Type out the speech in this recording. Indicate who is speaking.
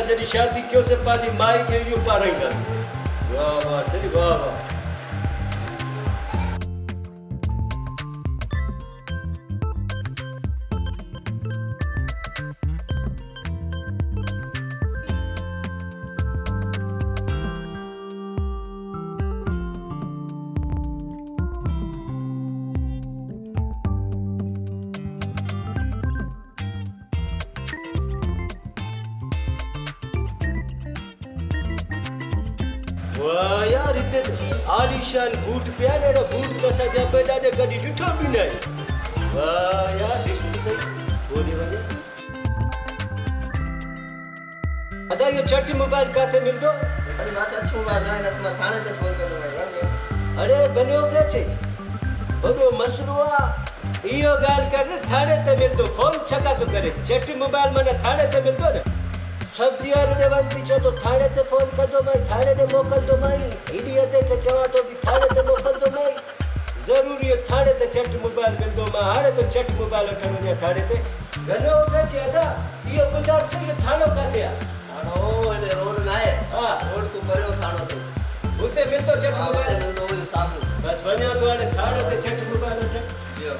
Speaker 1: जॾहिं शादी कयोसीं पंहिंजी माई खे इहो पाराईंदासीं। वाह वाह सही वाह वाह। वाह यार हिते आलीशान बूट पिया न, अहिड़ो बूट त असांजे अबेदा ॾे कॾहिं ॾिठो बि न आहे। वाह यार ॾिस त सही ॻोल्हे वञे। अदा इहो चट मोबाइल किथे मिलंदो?
Speaker 2: अरे मां त अछो मोबाइल आहे न त मां थाणे ते फोन कंदो भाई।
Speaker 1: अरे गनो खे चई वॾो मसलो आहे इहो ॻाल्हि कर न, थाणे ते मिलंदो। फोन छका थो करे? चट मोबाइल माना थाणे ते मिलंदो न। सब्जी वारो ॾे वञ थी चओ तो थाणे ते फोन कंदो माई, थाणे ते मोकिलंदो माई। हेॾी अधे खे चवां थो कि थाणे ते मोकिलंदो माई। ज़रूरी आहे थाणे ते चट मोबाइल मिलंदो। मां हाणे तो चट मोबाइल वठण वञा थाणे ते। गनो खे चई अदा इहो ॿुधाए सही थाणो किथे आहे?
Speaker 2: थाणो हेॾे रोड न आहे।
Speaker 1: हा
Speaker 2: रोड तूं परियो थाणो ते
Speaker 1: हुते मिलंदो चट
Speaker 2: हुते
Speaker 1: मोबाइल?
Speaker 2: मिलंदो हुयो साम्हूं।
Speaker 1: बस वञा तो हाणे थाणे ते चट मोबाइल वठण।
Speaker 2: जियो